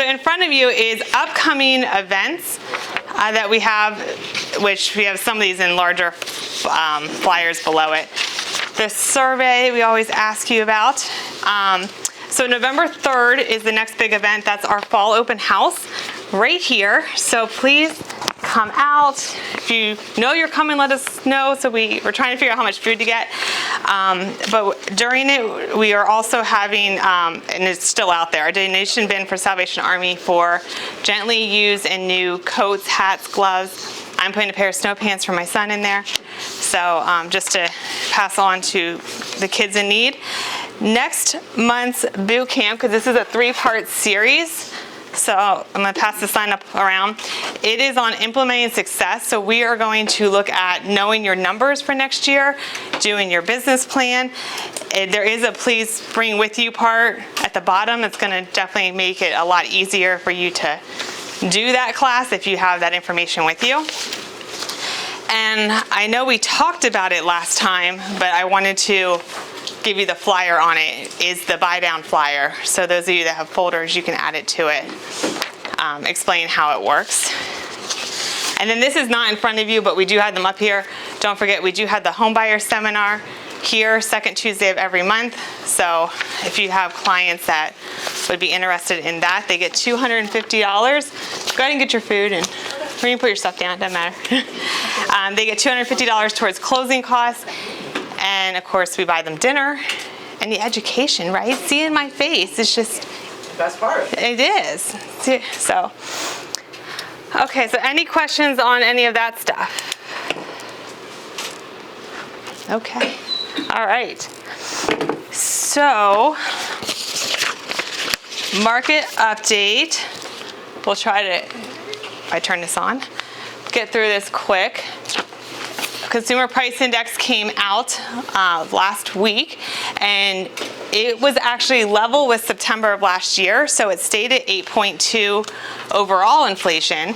so in front of you is upcoming events that we have, which we have some of these in larger flyers below it. The survey we always ask you about. So November 3rd is the next big event. That's our fall open house right here. So please come out. If you know you're coming, let us know. So we're trying to figure out how much food to get. But during it, we are also having, and it's still out there, a donation bin for Salvation Army for gently used and new coats, hats, gloves. I'm putting a pair of snow pants for my son in there. So just to pass on to the kids in need. Next month's boot camp, because this is a 3-part series, so I'm going to pass the sign up around. It is on implementing success. So we are going to look at knowing your numbers for next year, doing your business plan. There is a please bring with you part at the bottom. It's going to definitely make it a lot easier for you to do that class if you have that information with you. And I know we talked about it last time, but I wanted to give you the flyer on it. Is the buy down flyer. So those of you that have folders, you can add it to it. Explain how it works. And then this is not in front of you, but we do have them up here. Don't forget, we do have the home buyer seminar here, second Tuesday of every month. So if you have clients that would be interested in that, they get $250. Go ahead and get your food, and or you can put your stuff down, doesn't matter. They get $250 towards closing costs. And of course, we buy them dinner and the education, right? See in my face, it's just the best part. It is. So, okay, so any questions on any of that stuff? Okay, all right. So, market update. We'll try to, if I turn this on, get through this quick. Consumer Price Index came out last week, and it was actually level with September of last year, so it stayed at 8.2 overall inflation,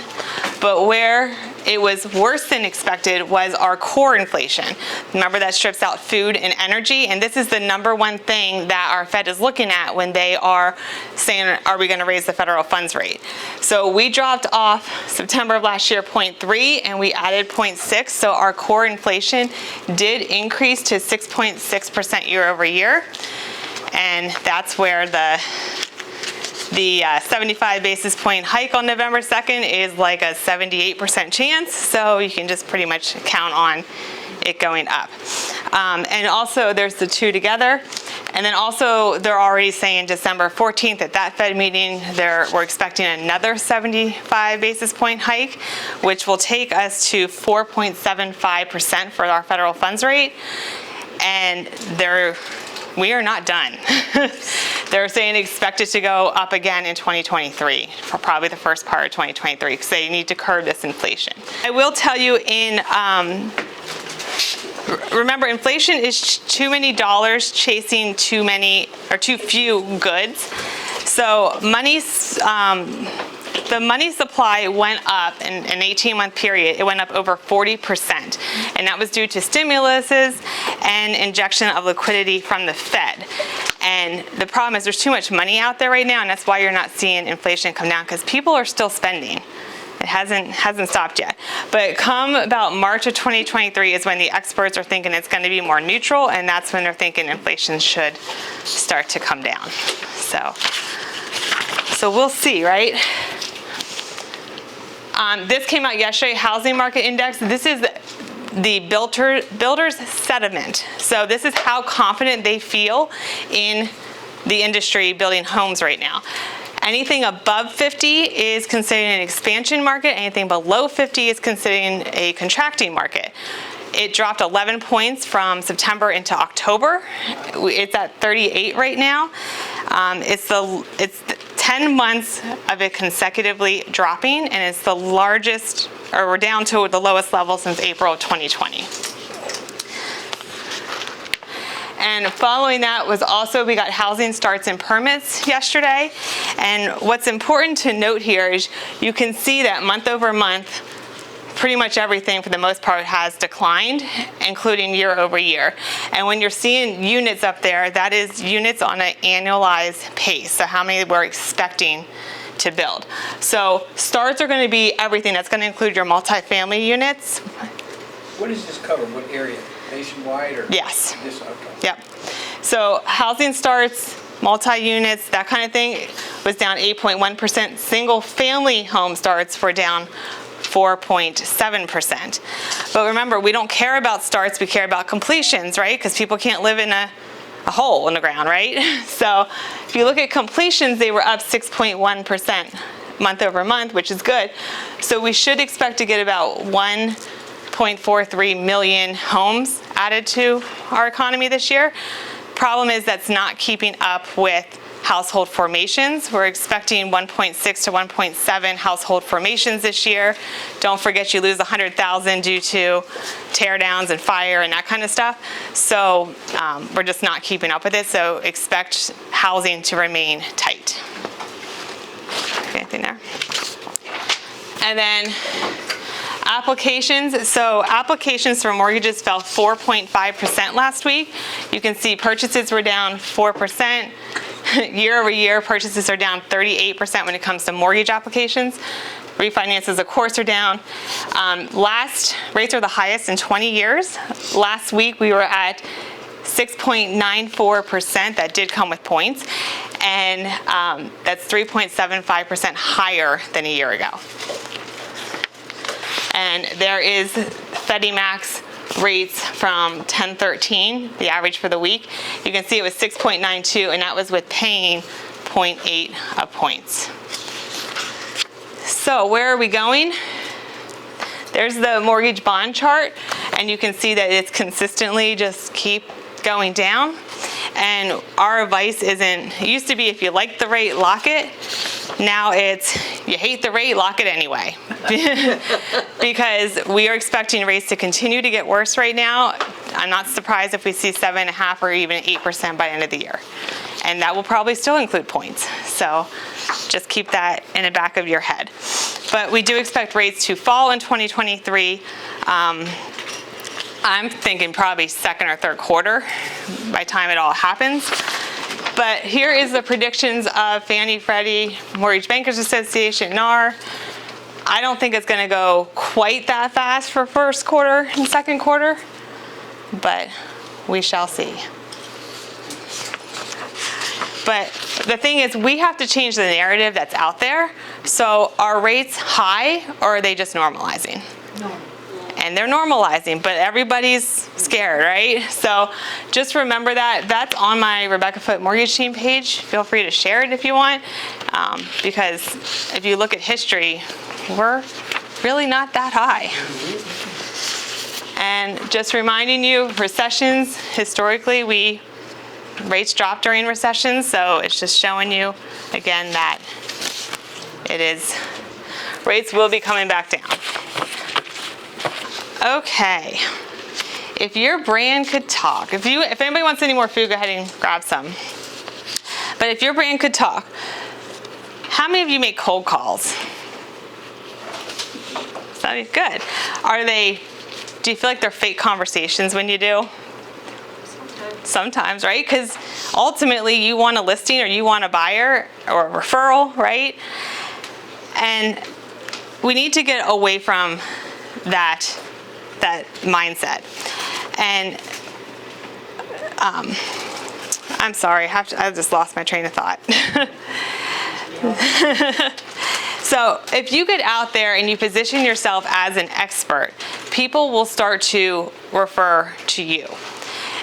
but where it was worse than expected was our core inflation. Remember, that strips out food and energy, and this is the number one thing that our Fed is looking at when they are saying, are we going to raise the federal funds rate? So we dropped off September of last year 0.3, and we added 0.6, so our core inflation did increase to 6.6% year over year, and that's where the 75 basis point hike on November 2nd is like a 78% chance, so you can just pretty much count on it going up. And also there's the two together, and then also they're already saying December 14th at that Fed meeting we're expecting another 75 basis point hike, which will take us to 4.75% for our federal funds rate, and we are not done. They're saying expect it to go up again in 2023, for probably the first part of 2023, because they need to curb this inflation. I will tell you, remember, inflation is too many dollars chasing too few goods. So the money supply went up in an 18-month period. It went up over 40%, and that was due to stimuluses and injection of liquidity from the Fed. And the problem is there's too much money out there right now, and that's why you're not seeing inflation come down, because people are still spending. It hasn't stopped yet. But come about March of 2023 is when the experts are thinking it's going to be more neutral, and that's when they're thinking inflation should start to come down. So we'll see, right? This came out yesterday, housing market index. This is the builder's sentiment. So this is how confident they feel in the industry building homes right now. Anything above 50 is considered an expansion market. Anything below 50 is considered a contracting market. It dropped 11 points from September into October. It's at 38 right now. It's 10 months of it consecutively dropping, and it's the largest, or we're down to the lowest level since April of 2020. And following that was also, we got housing starts and permits yesterday. And what's important to note here is you can see that month over month, pretty much everything for the most part has declined, including year over year. And when you're seeing units up there, that is units on an annualized pace. So how many we're expecting to build. So starts are going to be everything. That's going to include your multifamily units. What does this cover? What area? Nationwide or? Yes. This, okay. Yep. So housing starts, multi-units, that kind of thing was down 8.1%. Single family home starts were down 4.7%. But remember, we don't care about starts, we care about completions, right? Because people can't live in a hole in the ground, right? So if you look at completions, they were up 6.1% month over month, which is good. So we should expect to get about 1.43 million homes added to our economy this year. Problem is that's not keeping up with household formations. We're expecting 1.6 to 1.7 household formations this year. Don't forget you lose 100,000 due to tear downs and fire and that kind of stuff. So we're just not keeping up with it. So expect housing to remain tight. Anything there? And then applications. So applications for mortgages fell 4.5% last week. You can see purchases were down 4%. Year over year, purchases are down 38% when it comes to mortgage applications. Refinances, of course, are down. Rates are the highest in 20 years. Last week, we were at 6.94%. That did come with points. And that's 3.75% higher than a year ago. And there is Freddie Mac's rates from 10/13, the average for the week. You can see it was 6.92, and that was with paying 0.8 of points. So where are we going? There's the mortgage bond chart, and you can see that it's consistently just keep going down. And our advice it used to be if you like the rate, lock it. Now it's you hate the rate, lock it anyway. Because we are expecting rates to continue to get worse right now. I'm not surprised if we see 7.5 or even 8% by the end of the year. And that will probably still include points. So just keep that in the back of your head. But we do expect rates to fall in 2023. I'm thinking probably second or third quarter by the time it all happens. But here is the predictions of Fannie, Freddie, Mortgage Bankers Association, NAR. I don't think it's going to go quite that fast for first quarter and second quarter, but we shall see. But the thing is, we have to change the narrative that's out there. So are rates high, or are they just normalizing? No. And they're normalizing, but everybody's scared, right? So just remember that. That's on my Rebecca Foote Mortgage Team page. Feel free to share it if you want, because if you look at history, we're really not that high. And just reminding you, recessions, historically, rates drop during recessions, so it's just showing you, again, that rates will be coming back down. Okay, if your brand could talk, if anybody wants any more food, go ahead and grab some. But if your brand could talk, how many of you make cold calls? That's good. Do you feel like they're fake conversations when you do? Sometimes, right? Because ultimately you want a listing or you want a buyer or a referral, right? And we need to get away from that mindset. And I'm sorry, I just lost my train of thought. So if you get out there and you position yourself as an expert, people will start to refer to you.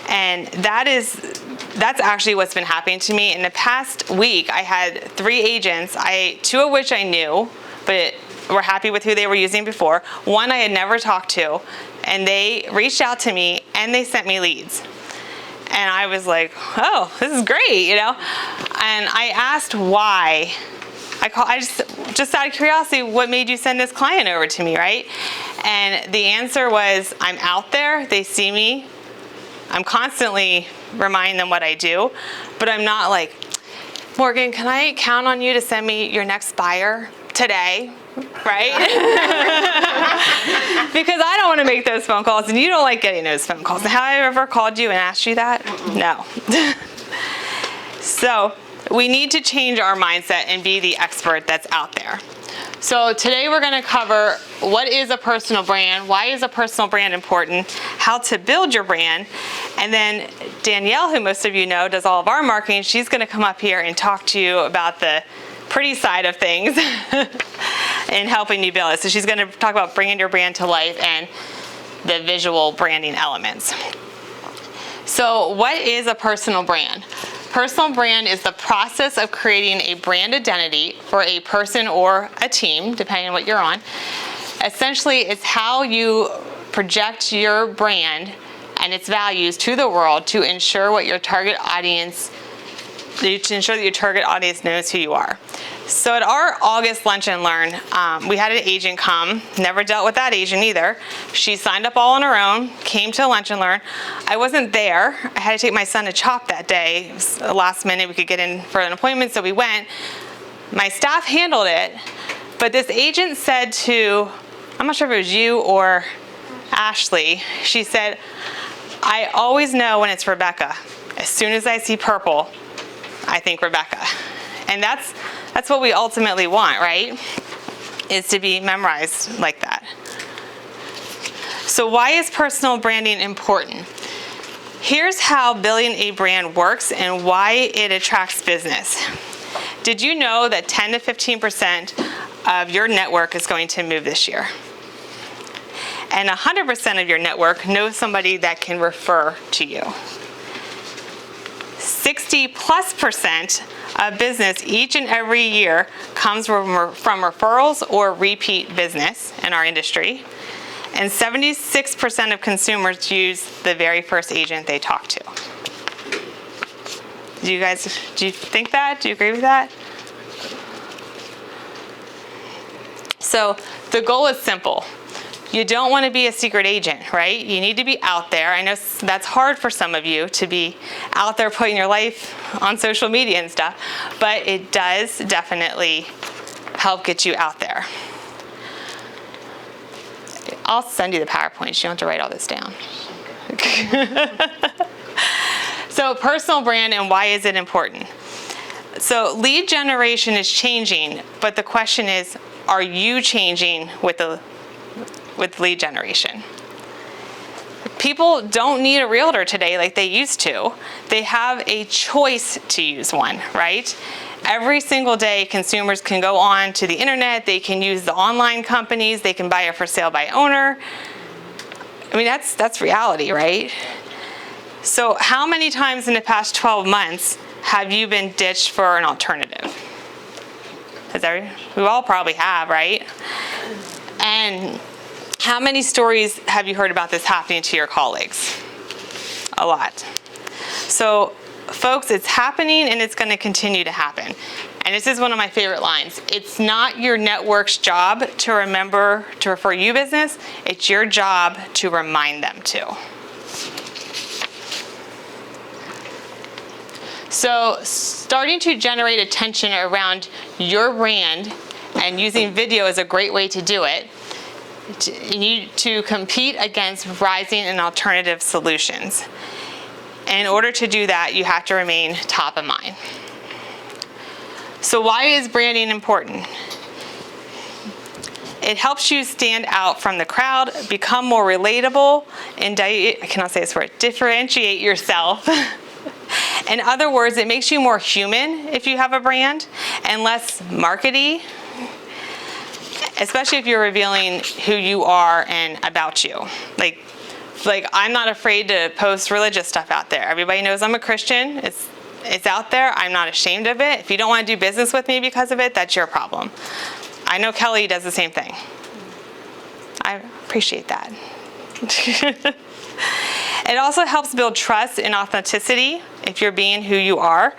And that's actually what's been happening to me. In the past week, I had 3 agents, 2 of which I knew, but were happy with who they were using before. 1 I had never talked to, and they reached out to me and they sent me leads. And I was like, oh, this is great, you know? And I asked why. I just out of curiosity, what made you send this client over to me, right? And the answer was, I'm out there, they see me, I'm constantly reminding them what I do, but I'm not like, Morgan, can I count on you to send me your next buyer today, right? Because I don't want to make those phone calls, and you don't like getting those phone calls. Have I ever called you and asked you that? No. So we need to change our mindset and be the expert that's out there. So today we're going to cover what is a personal brand, why is a personal brand important, how to build your brand, and then Danielle, who most of you know, does all of our marketing. She's going to come up here and talk to you about the pretty side of things and helping you build it. So she's going to talk about bringing your brand to life and the visual branding elements. So what is a personal brand? Personal brand is the process of creating a brand identity for a person or a team, depending on what you're on. Essentially, it's how you project your brand and its values to the world to ensure that your target audience knows who you are. So at our August Lunch and Learn, we had an agent come, never dealt with that agent either. She signed up all on her own, came to Lunch and Learn. I wasn't there. I had to take my son to CHOP that day. It was the last minute we could get in for an appointment, so we went. My staff handled it, but this agent said to, I'm not sure if it was you or Ashley, she said, I always know when it's Rebecca. As soon as I see purple, I think Rebecca. And that's what we ultimately want, right? Is to be memorized like that. So why is personal branding important? Here's how building a brand works and why it attracts business. Did you know that 10 to 15% of your network is going to move this year? And 100% of your network knows somebody that can refer to you. 60+% of business each and every year comes from referrals or repeat business in our industry. And 76% of consumers use the very first agent they talk to. Do you think that? Do you agree with that? So the goal is simple. You don't want to be a secret agent, right? You need to be out there. I know that's hard for some of you to be out there putting your life on social media and stuff, but it does definitely help get you out there. I'll send you the PowerPoints. You don't have to write all this down. So personal brand and why is it important? So lead generation is changing, but the question is, are you changing with lead generation? People don't need a realtor today like they used to. They have a choice to use one, right? Every single day, consumers can go on to the internet, they can use the online companies, they can buy a for sale by owner. I mean, that's reality, right? So how many times in the past 12 months have you been ditched for an alternative? We all probably have, right? And how many stories have you heard about this happening to your colleagues? A lot. So, folks, it's happening and it's going to continue to happen. And this is one of my favorite lines. It's not your network's job to remember to refer you business. It's your job to remind them to. So, starting to generate attention around your brand and using video is a great way to do it. You need to compete against rising and alternative solutions. And in order to do that, you have to remain top of mind. So why is branding important? It helps you stand out from the crowd, become more relatable, and I cannot say this word, differentiate yourself. In other words, it makes you more human if you have a brand and less markety, especially if you're revealing who you are and about you. Like I'm not afraid to post religious stuff out there. Everybody knows I'm a Christian. It's out there. I'm not ashamed of it. If you don't want to do business with me because of it, that's your problem. I know Kelly does the same thing. I appreciate that. It also helps build trust and authenticity if you're being who you are.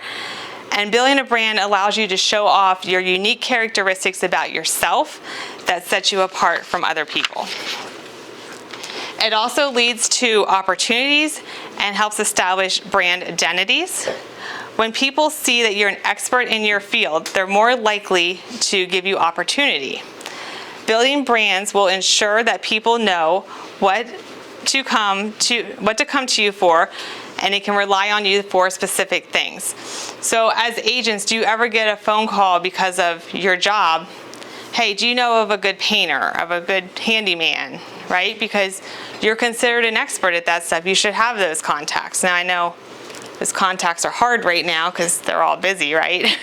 And building a brand allows you to show off your unique characteristics about yourself that set you apart from other people. It also leads to opportunities and helps establish brand identities. When people see that you're an expert in your field, they're more likely to give you opportunity. Building brands will ensure that people know what to come to you for and it can rely on you for specific things. So as agents, do you ever get a phone call because of your job? Hey, do you know of a good painter, of a good handyman, right? Because you're considered an expert at that stuff. You should have those contacts. Now I know those contacts are hard right now because they're all busy, right?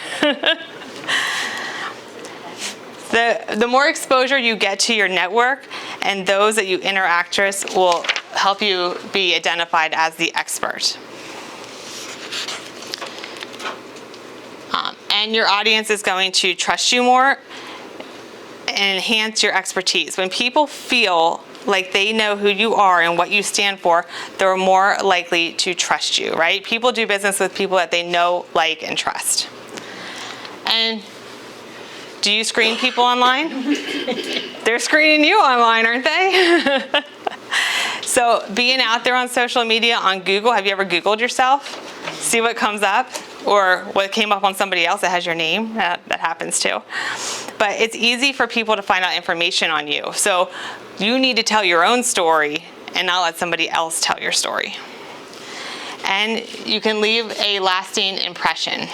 The more exposure you get to your network and those that you interact with will help you be identified as the expert. And your audience is going to trust you more and enhance your expertise. When people feel like they know who you are and what you stand for, they're more likely to trust you, right? People do business with people that they know, like, and trust. And do you screen people online? They're screening you online, aren't they? So being out there on social media, on Google, have you ever Googled yourself? See what comes up? Or what came up on somebody else that has your name? That happens too. But it's easy for people to find out information on you. So you need to tell your own story and not let somebody else tell your story. And you can leave a lasting impression.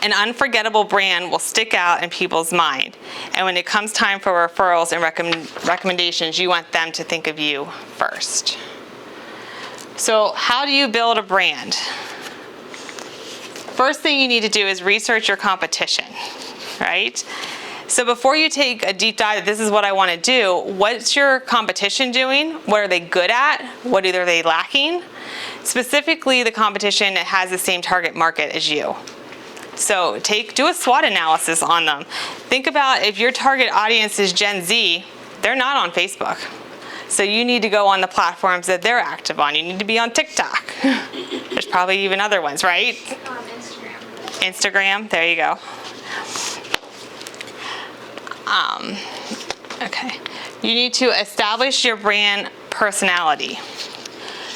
An unforgettable brand will stick out in people's mind. And when it comes time for referrals and recommendations, you want them to think of you first. So how do you build a brand? First thing you need to do is research your competition, right? So before you take a deep dive, this is what I want to do, what's your competition doing? What are they good at? What are they lacking? Specifically, the competition that has the same target market as you. So do a SWOT analysis on them. Think about if your target audience is Gen Z, they're not on Facebook. So you need to go on the platforms that they're active on. You need to be on TikTok. There's probably even other ones, right? Instagram, there you go. Okay. You need to establish your brand personality.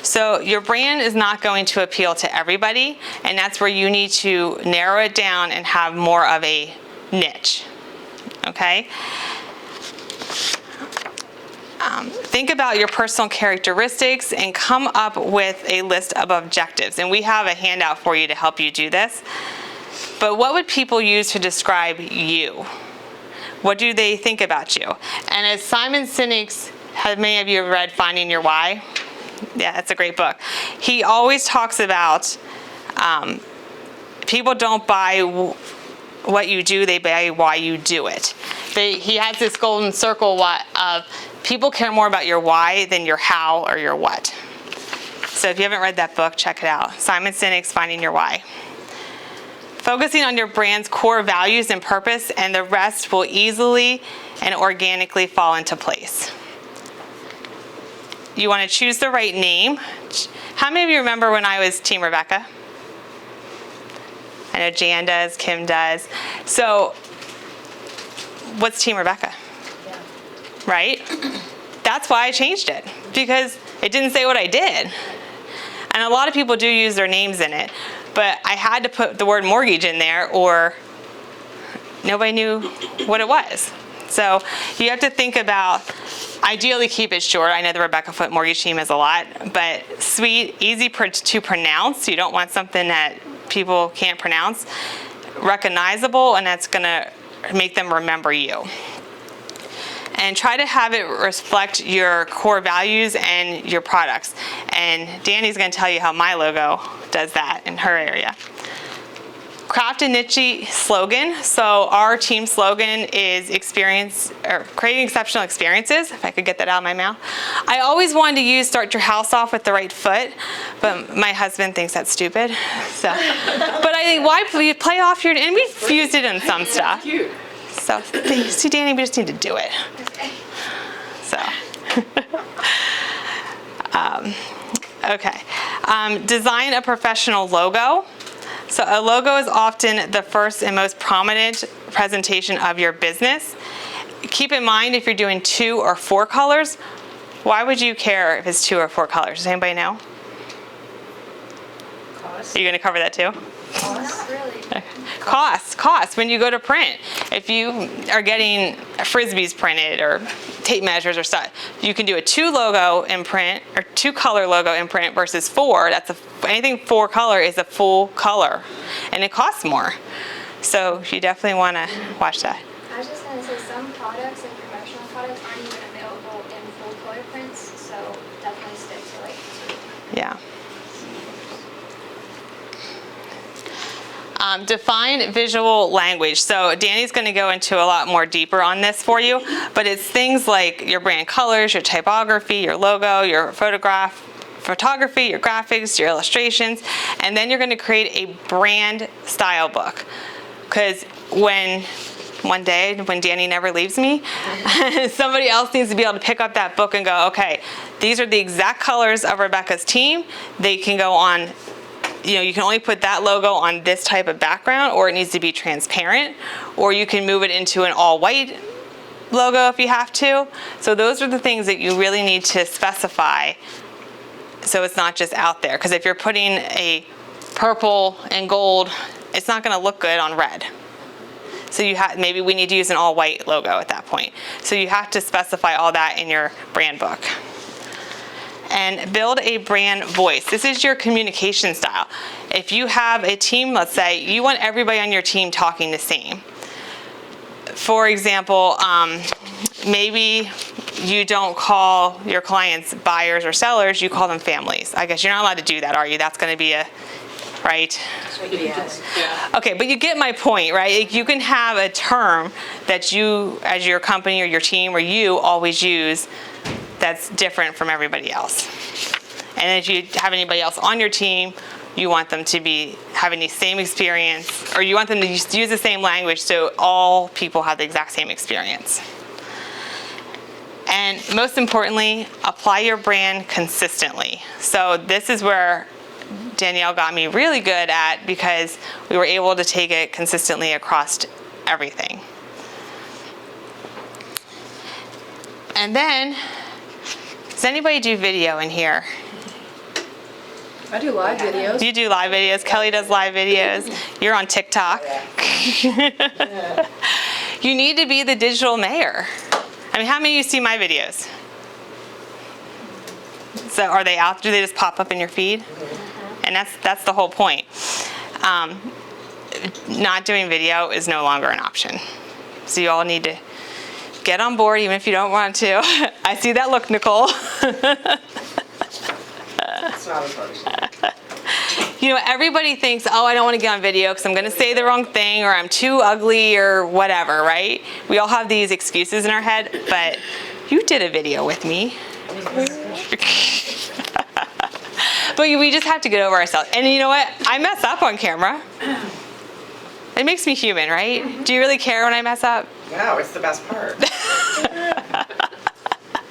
So your brand is not going to appeal to everybody, and that's where you need to narrow it down and have more of a niche, okay? Think about your personal characteristics and come up with a list of objectives. And we have a handout for you to help you do this. But what would people use to describe you? What do they think about you? And as Simon Sinek's, have many of you have read Finding Your Why? Yeah, that's a great book. He always talks about people don't buy what you do, they buy why you do it. He has this golden circle of people care more about your why than your how or your what. So if you haven't read that book, check it out. Simon Sinek's Finding Your Why. Focusing on your brand's core values and purpose, and the rest will easily and organically fall into place. You want to choose the right name. How many of you remember when I was Team Rebecca? I know Jan does, Kim does. So what's Team Rebecca? Yeah. Right? That's why I changed it, because it didn't say what I did. And a lot of people do use their names in it, but I had to put the word mortgage in there or nobody knew what it was. So you have to think about, ideally keep it short. I know the Rebecca Foote mortgage team has a lot, but sweet, easy to pronounce. You don't want something that people can't pronounce. Recognizable, and that's gonna make them remember you. And try to have it reflect your core values and your products. And Danny's gonna tell you how my logo does that in her area. Craft a niche slogan. So our team slogan is creating exceptional experiences, if I could get that out of my mouth. I always wanted to use start your house off with the right foot, but my husband thinks that's stupid. So, but I think why play off your, and we've used it in some stuff. Cute. So see, Danny, we just need to do it. So, okay. Design a professional logo. So a logo is often the first and most prominent presentation of your business. Keep in mind if you're doing 2 or 4 colors, why would you care if it's 2 or 4 colors? Does anybody know? Cost. Are you going to cover that too? Not really. Cost. When you go to print. if you are getting Frisbees printed or tape measures or stuff, you can do a 2 logo imprint or 2 color logo imprint versus 4. Anything 4 color is a full color, and it costs more. So you definitely want to watch that. I was just going to say some products and promotional products aren't even available in full color prints, so definitely stick to like 2. Yeah. Define visual language. So Danny's going to go into a lot more deeper on this for you, but it's things like your brand colors, your typography, your logo, your photography, your graphics, your illustrations, and then you're going to create a brand style book. Because one day when Danny never leaves me, somebody else needs to be able to pick up that book and go, okay, these are the exact colors of Rebecca's team. They can go on, you can only put that logo on this type of background, or it needs to be transparent, or you can move it into an all white logo if you have to. So those are the things that you really need to specify, so it's not just out there. Because if you're putting a purple and gold, it's not going to look good on red. So maybe we need to use an all white logo at that point. So you have to specify all that in your brand book. And build a brand voice. This is your communication style. If you have a team, let's say, you want everybody on your team talking the same. For example, maybe you don't call your clients buyers or sellers, you call them families. I guess you're not allowed to do that, are you? That's going to be right? Yes. Yeah. Okay, but you get my point, right? You can have a term that you, as your company or your team or you always use, that's different from everybody else. And if you have anybody else on your team, you want them to be having the same experience, or you want them to use the same language so all people have the exact same experience. And most importantly, apply your brand consistently. So this is where Danielle got me really good at, because we were able to take it consistently across everything. And then, does anybody do video in here? I do live videos. You do live videos. Kelly does live videos. You're on TikTok. You need to be the digital mayor. I mean, how many of you see my videos? So are they out? Do they just pop up in your feed? And that's the whole point. Not doing video is no longer an option. So you all need to get on board, even if you don't want to. I see that look, Nicole. It's not as hard. Everybody thinks, oh, I don't want to get on video because I'm going to say the wrong thing, or I'm too ugly, or whatever, right? We all have these excuses in our head, but you did a video with me. But we just have to get over ourselves. And you know what? I mess up on camera. It makes me human, right? Do you really care when I mess up? No, it's the best part.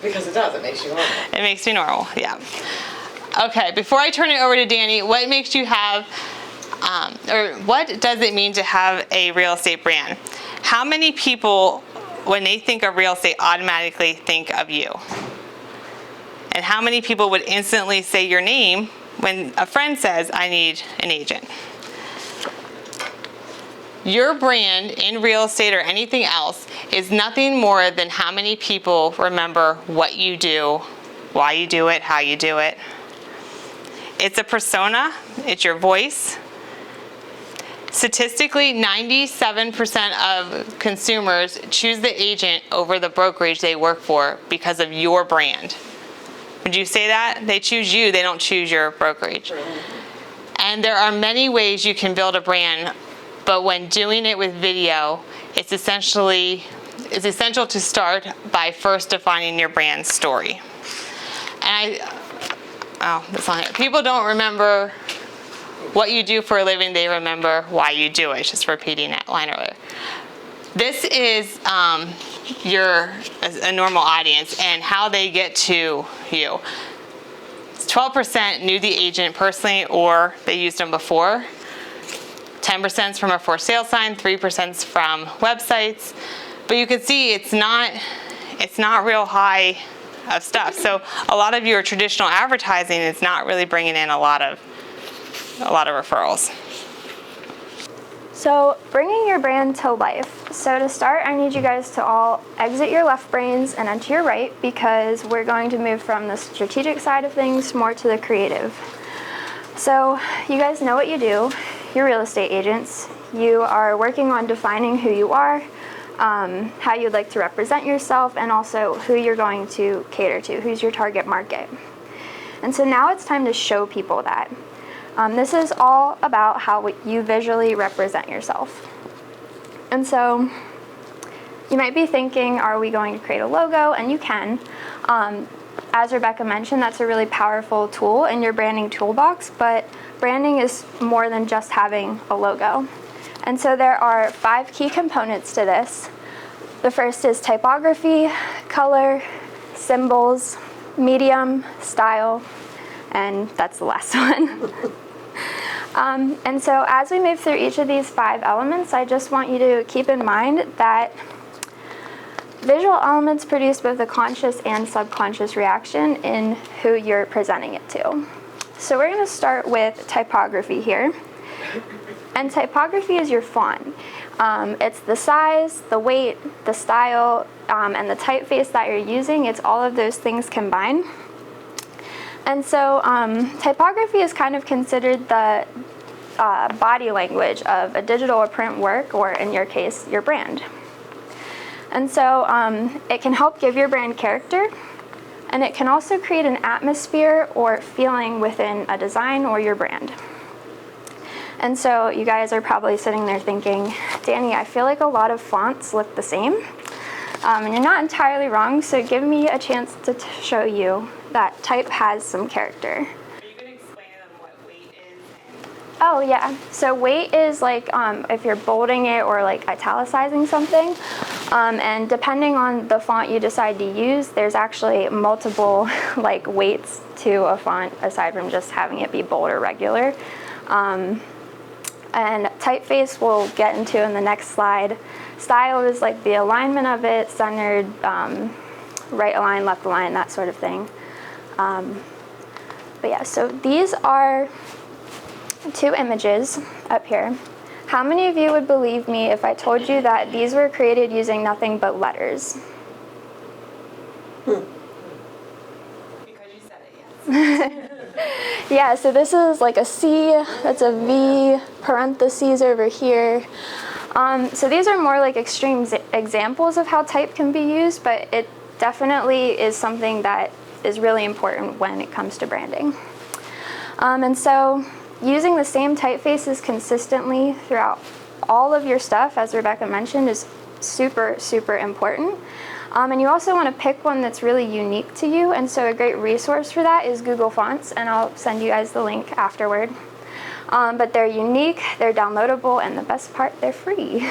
Because it does, it makes you normal. It makes me normal, yeah. Okay, before I turn it over to Danny, what makes you have, or what does it mean to have a real estate brand? How many people, when they think of real estate, automatically think of you? And how many people would instantly say your name when a friend says, I need an agent? Your brand in real estate or anything else is nothing more than how many people remember what you do, why you do it, how you do it. It's a persona, it's your voice. Statistically, 97% of consumers choose the agent over the brokerage they work for because of your brand. Would you say that? They choose you, they don't choose your brokerage. And there are many ways you can build a brand, but when doing it with video, it's essential to start by first defining your brand story. And that's on here. People don't remember what you do for a living, they remember why you do it. Just repeating that line earlier. This is a normal audience and how they get to you. 12% knew the agent personally or they used them before. 10% is from a for sale sign, 3% is from websites. But you can see it's not real high of stuff. So a lot of your traditional advertising is not really bringing in a lot of referrals. So bringing your brand to life. So to start, I need you guys to all exit your left brains and enter your right, because we're going to move from the strategic side of things more to the creative. So you guys know what you do. You're real estate agents. You are working on defining who you are, how you'd like to represent yourself, and also who you're going to cater to, who's your target market. And so now it's time to show people that. This is all about how you visually represent yourself. And so you might be thinking, are we going to create a logo? And you can. As Rebecca mentioned, that's a really powerful tool in your branding toolbox, but branding is more than just having a logo. And so there are 5 key components to this. The first is typography, color, symbols, medium, style, and that's the last one. And so as we move through each of these 5 elements, I just want you to keep in mind that visual elements produce both a conscious and subconscious reaction in who you're presenting it to. So we're going to start with typography here. And typography is your font. It's the size, the weight, the style, and the typeface that you're using. It's all of those things combined. And so typography is kind of considered the body language of a digital or print work, or in your case, your brand. And so it can help give your brand character, and it can also create an atmosphere or feeling within a design or your brand. And so you guys are probably sitting there thinking, Danny, I feel like a lot of fonts look the same. And you're not entirely wrong, so give me a chance to show you that type has some character. Are you going to explain to them what weight is? Oh yeah, so weight is like if you're bolding it or like italicizing something. And depending on the font you decide to use, there's actually multiple like weights to a font aside from just having it be bold or regular. And typeface we'll get into in the next slide. Style is like the alignment of it, centered, right align, left align, that sort of thing. But yeah, so these are 2 images up here. How many of you would believe me if I told you that these were created using nothing but letters? Because you said it, yes. Yeah, so this is like a C, that's a V, parentheses over here. So these are more like extreme examples of how type can be used, but it definitely is something that is really important when it comes to branding. And so using the same typefaces consistently throughout all of your stuff, as Rebecca mentioned, is super, super important. And you also want to pick one that's really unique to you, and so a great resource for that is Google Fonts, and I'll send you guys the link afterward. But they're unique, they're downloadable, and the best part, they're free.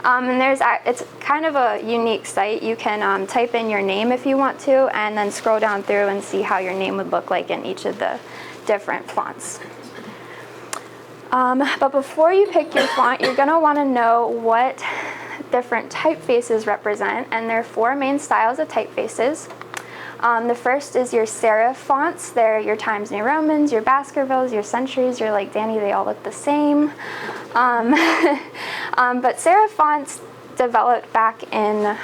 And it's kind of a unique site. You can type in your name if you want to, and then scroll down through and see how your name would look like in each of the different fonts. But before you pick your font, you're going to want to know what different typefaces represent, and there are 4 main styles of typefaces. The first is your serif fonts. They're your Times New Romans, your Baskervilles, your Centuries. You're like, Danny, they all look the same. But serif fonts developed back in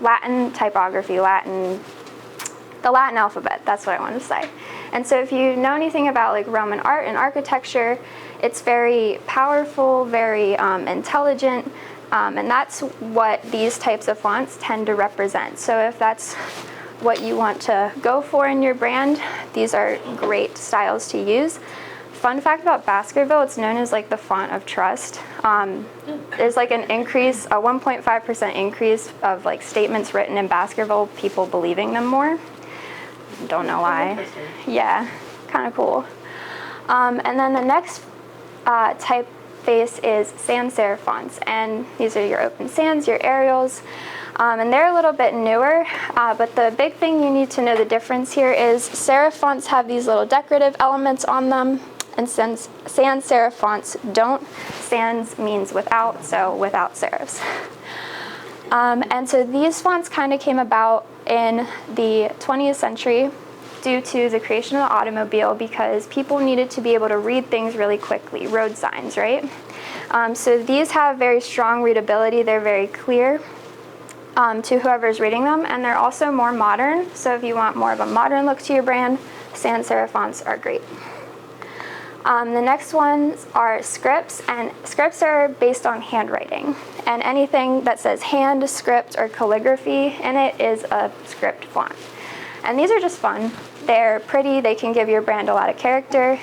Latin typography, the Latin alphabet, that's what I want to say. And so if you know anything about like Roman art and architecture, it's very powerful, very intelligent, and that's what these types of fonts tend to represent. So if that's what you want to go for in your brand, these are great styles to use. Fun fact about Baskerville, it's known as like the font of trust. There's like an increase, a 1.5% increase of like statements written in Baskerville, people believing them more. Don't know why. Yeah, kind of cool. And then the next typeface is sans serif fonts, and these are your open sans, your Arials, and they're a little bit newer, but the big thing you need to know the difference here is serif fonts have these little decorative elements on them, and sans serif fonts don't. Sans means without, so without serifs. And so these fonts kind of came about in the 20th century, due to the creation of the automobile because people needed to be able to read things really quickly, road signs, right? So these have very strong readability. They're very clear to whoever's reading them, and they're also more modern. So if you want more of a modern look to your brand, sans serif fonts are great. The next ones are scripts, and scripts are based on handwriting. And anything that says hand, script, or calligraphy in it is a script font. And these are just fun. They're pretty, they can give your brand a lot of character.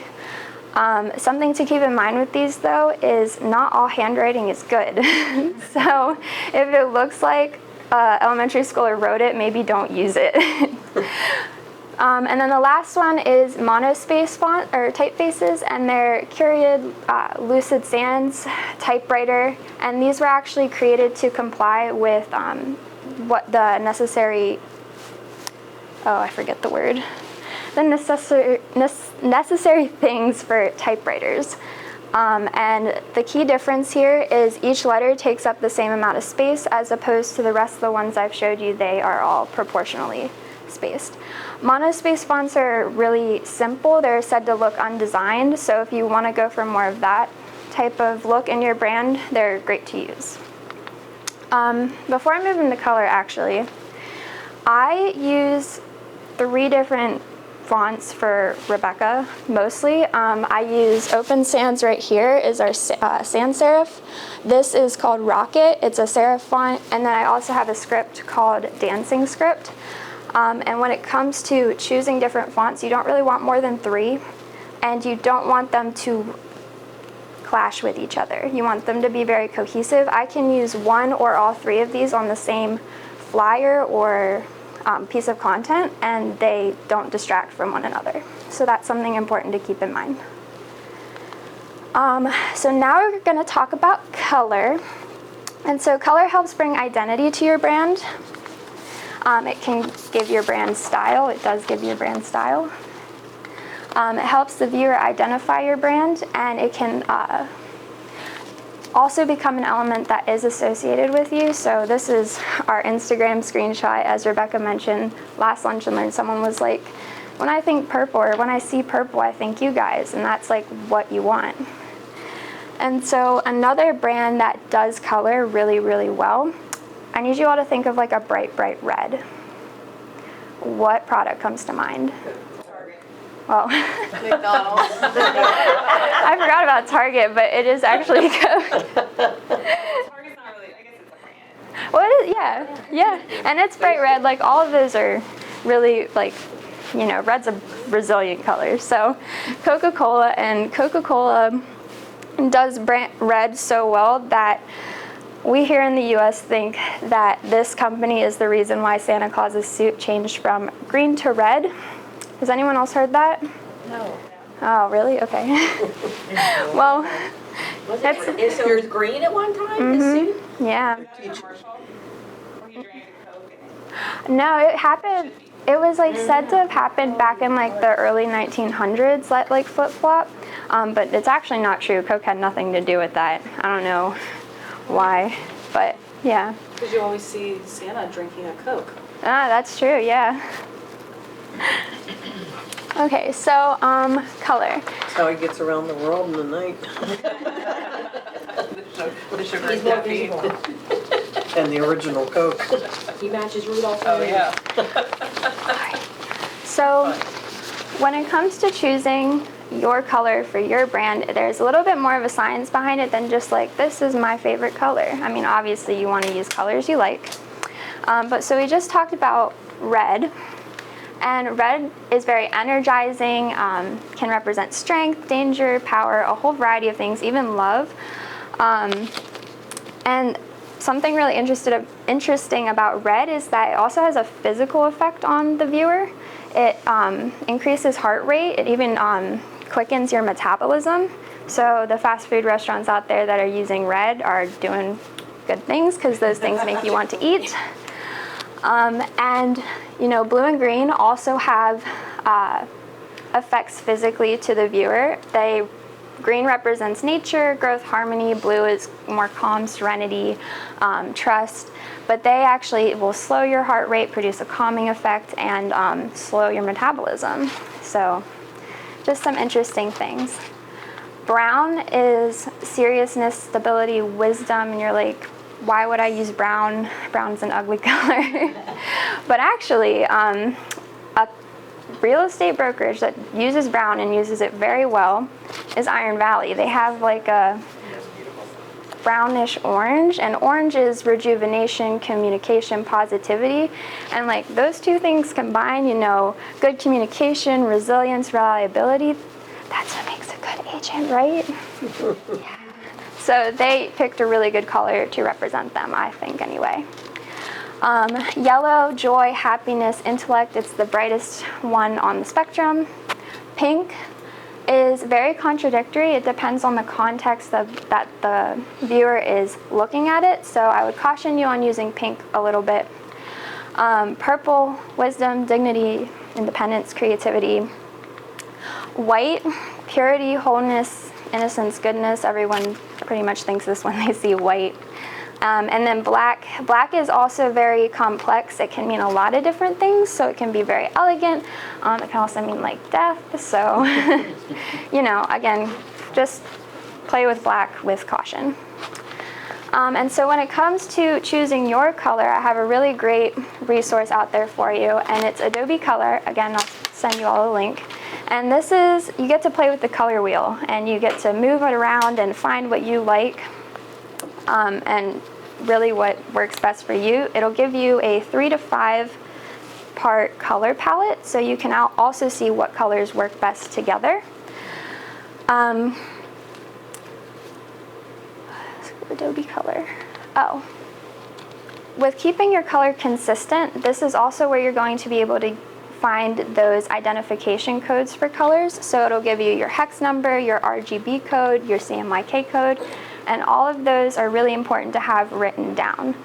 Something to keep in mind with these though is not all handwriting is good. So if it looks like an elementary schooler wrote it, maybe don't use it. And then the last one is monospace font or typefaces, and they're curated lucid sans typewriter, and these were actually created to comply with what the necessary, I forget the word, the necessary things for typewriters. And the key difference here is each letter takes up the same amount of space as opposed to the rest of the ones I've showed you. They are all proportionally spaced. Monospace fonts are really simple. They're said to look undesigned, so if you want to go for more of that type of look in your brand, they're great to use. Before I move into color, actually, I use 3 different fonts for Rebecca, mostly. I use Open Sans right here is our sans serif. This is called Rocket. It's a serif font, and then I also have a script called Dancing Script. And when it comes to choosing different fonts, you don't really want more than 3, and you don't want them to clash with each other. You want them to be very cohesive. I can use 1 or all 3 of these on the same flyer or piece of content, and they don't distract from one another. So that's something important to keep in mind. So now we're going to talk about color. And so color helps bring identity to your brand. It can give your brand style. It does give your brand style. It helps the viewer identify your brand, and it can also become an element that is associated with you. So this is our Instagram screenshot. As Rebecca mentioned, last Lunch and Learn, someone was like, when I think purple, or when I see purple, I think you guys, and that's like what you want. And so another brand that does color really, really well, I need you all to think of like a bright, bright red. What product comes to mind? Target. Well, McDonald's. I forgot about Target, but it is actually Coke. Target's not really, I guess it's a brand. Well, it is, yeah. And it's bright red. Like all of those are really like, you know, red's a resilient color. So Coca-Cola, and Coca-Cola does brand red so well that we here in the US think that this company is the reason why Santa Claus's suit changed from green to red. Has anyone else heard that? No. Oh, really? Okay. Well, it's, So it was green at one time, the suit? yeah. Commercial where you drank a Coke No, it happened, it was like said to have happened back in like the early 1900s, like flip-flop. But it's actually not true. Coke had nothing to do with that. I don't know why, but yeah. Because you always see Santa drinking a Coke. Ah, that's true, yeah. Okay, so color. That's how he gets around the world in the night. The sugar He's more visible. And the original Coke. He matches Rudolph. Oh, yeah. So when it comes to choosing your color for your brand, there's a little bit more of a science behind it than just like, this is my favorite color. I mean, obviously you want to use colors you like. But so we just talked about red. And red is very energizing, can represent strength, danger, power, a whole variety of things, even love. And something really interesting about red is that it also has a physical effect on the viewer. It increases heart rate. It even quickens your metabolism. So the fast food restaurants out there that are using red are doing good things because those things make you want to eat. And you know, blue and green also have effects physically to the viewer. They Green represents nature, growth, harmony. Blue is more calm, serenity, trust. But they actually will slow your heart rate, produce a calming effect, and slow your metabolism. So just some interesting things. Brown is seriousness, stability, wisdom, and you're like, why would I use brown? Brown's an ugly color. But actually, a real estate brokerage that uses brown and uses it very well is Iron Valley. They have like a brownish orange, and orange is rejuvenation, communication, positivity, and like those two things combined, you know, good communication, resilience, reliability, that's what makes a good agent, right? Yeah. So they picked a really good color to represent them, I think, anyway. Yellow, joy, happiness, intellect, it's the brightest one on the spectrum. Pink is very contradictory. It depends on the context that the viewer is looking at it, so I would caution you on using pink a little bit. Purple, wisdom, dignity, independence, creativity. White, purity, wholeness, innocence, goodness. Everyone pretty much thinks this when they see white. And then black. Black is also very complex. It can mean a lot of different things. So it can be very elegant. It can also mean like death. So, you know, again, just play with black with caution. And so when it comes to choosing your color, I have a really great resource out there for you. And it's Adobe Color. Again, I'll send you all a link. And this is, you get to play with the color wheel. And you get to move it around and find what you like. And really what works best for you. It'll give you a 3 to 5 part color palette, so you can also see what colors work best together. Adobe Color. Oh. With keeping your color consistent, this is also where you're going to be able to find those identification codes for colors. So it'll give you your hex number, your RGB code, your CMYK code, and all of those are really important to have written down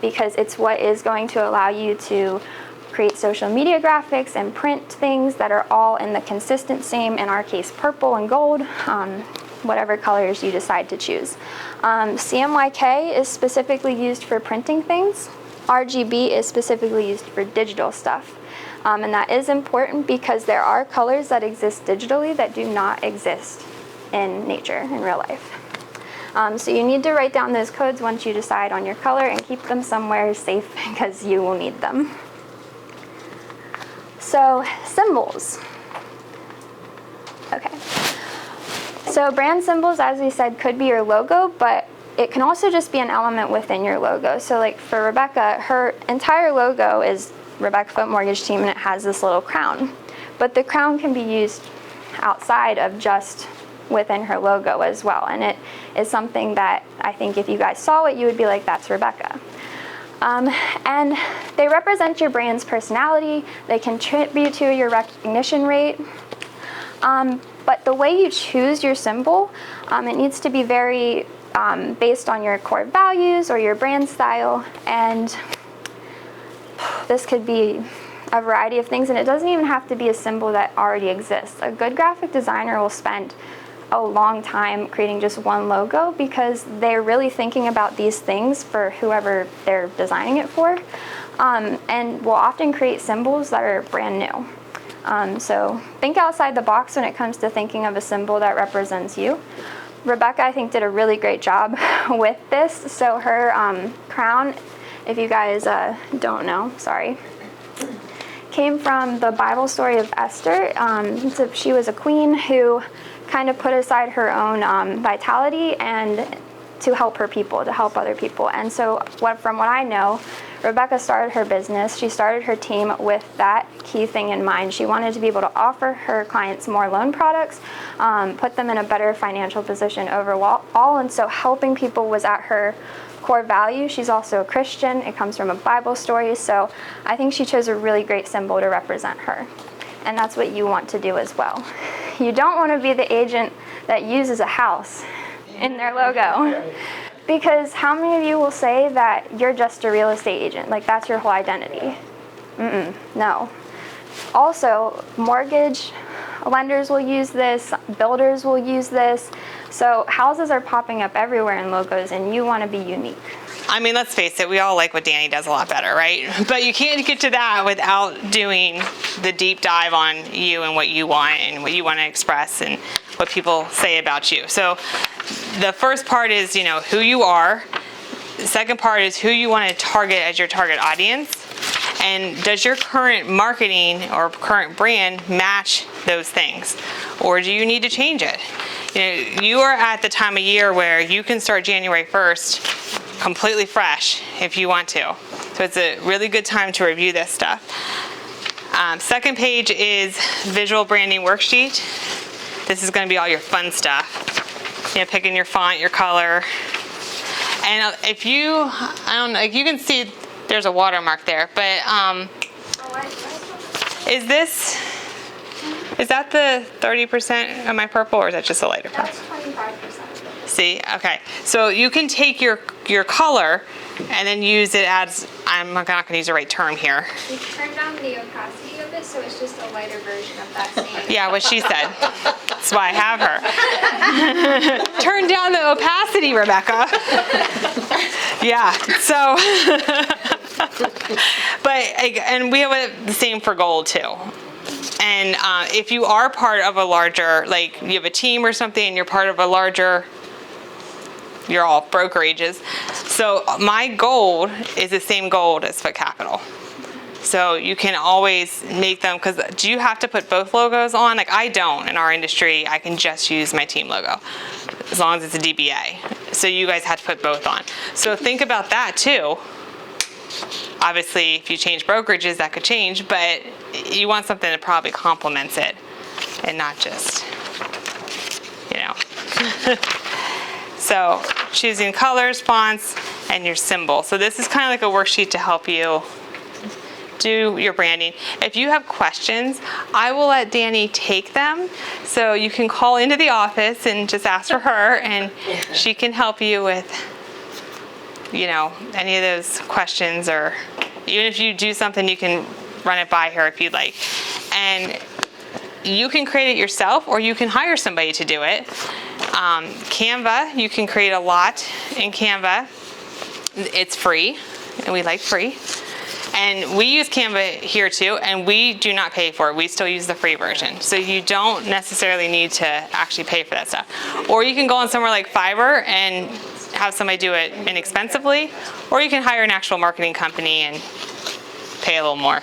because it's what is going to allow you to create social media graphics and print things that are all in the consistent same, in our case, purple and gold, whatever colors you decide to choose. CMYK is specifically used for printing things. RGB is specifically used for digital stuff. And that is important because there are colors that exist digitally that do not exist in nature, in real life. So you need to write down those codes once you decide on your color and keep them somewhere safe because you will need them. So symbols. Okay. So brand symbols, as we said, could be your logo, but it can also just be an element within your logo. So like for Rebecca, her entire logo is Rebecca Foote Mortgage Team, and it has this little crown. But the crown can be used outside of just within her logo as well. And it is something that I think if you guys saw it, you would be like, that's Rebecca. And they represent your brand's personality. They contribute to your recognition rate. But the way you choose your symbol, it needs to be very based on your core values or your brand style. And this could be a variety of things, and it doesn't even have to be a symbol that already exists. A good graphic designer will spend a long time creating just one logo because they're really thinking about these things for whoever they're designing it for, and will often create symbols that are brand new. So think outside the box when it comes to thinking of a symbol that represents you. Rebecca, I think, did a really great job with this. So her crown, if you guys don't know, sorry, came from the Bible story of Esther. So she was a queen who kind of put aside her own vitality and to help her people, to help other people. And so from what I know, Rebecca started her business, she started her team with that key thing in mind. She wanted to be able to offer her clients more loan products, put them in a better financial position overall, and so helping people was at her core value. She's also a Christian. It comes from a Bible story, so I think she chose a really great symbol to represent her. And that's what you want to do as well. You don't want to be the agent that uses a house in their logo. Because how many of you will say that you're just a real estate agent? Like that's your whole identity? No. Also, mortgage, lenders will use this, builders will use this. So houses are popping up everywhere in logos, and you want to be unique. I mean, let's face it, we all like what Danny does a lot better, right? But you can't get to that without doing the deep dive on you and what you want and what you want to express and what people say about you. So the first part is, who you are. The second part is who you want to target as your target audience. And does your current marketing or current brand match those things? Or do you need to change it? You are at the time of year where you can start January 1st completely fresh if you want to. So it's a really good time to review this stuff. Second page is visual branding worksheet. This is going to be all your fun stuff. Picking your font, your color. And if you can see there's a watermark there, but is that the 30% of my purple, or is that just a lighter purple? That's 25%. See, okay. So you can take your color and then use it as, I'm not going to use the right term here. We turned down the opacity of it, so it's just a lighter version of that same. Yeah, what she said. That's why I have her. Turn down the opacity, Rebecca. Yeah, so, and we have the same for gold too. And if you are part of a larger, like you have a team or something and you're part of a larger, you're all brokerages. So my gold is the same gold as Foote Capital. So you can always make them, because do you have to put both logos on? Like I don't in our industry. I can just use my team logo as long as it's a DBA. So you guys have to put both on. So think about that too. Obviously, if you change brokerages, that could change, but you want something that probably complements it and not just, So choosing colors, fonts, and your symbol. So this is kind of like a worksheet to help you do your branding. If you have questions, I will let Danny take them. So you can call into the office and just ask for her, and she can help you with, any of those questions, or even if you do something, you can run it by her if you'd like. And you can create it yourself, or you can hire somebody to do it. Canva, you can create a lot in Canva. It's free, and we like free. And we use Canva here too, and we do not pay for it. We still use the free version. So you don't necessarily need to actually pay for that stuff. Or you can go on somewhere like Fiverr and have somebody do it inexpensively, or you can hire an actual marketing company and pay a little more.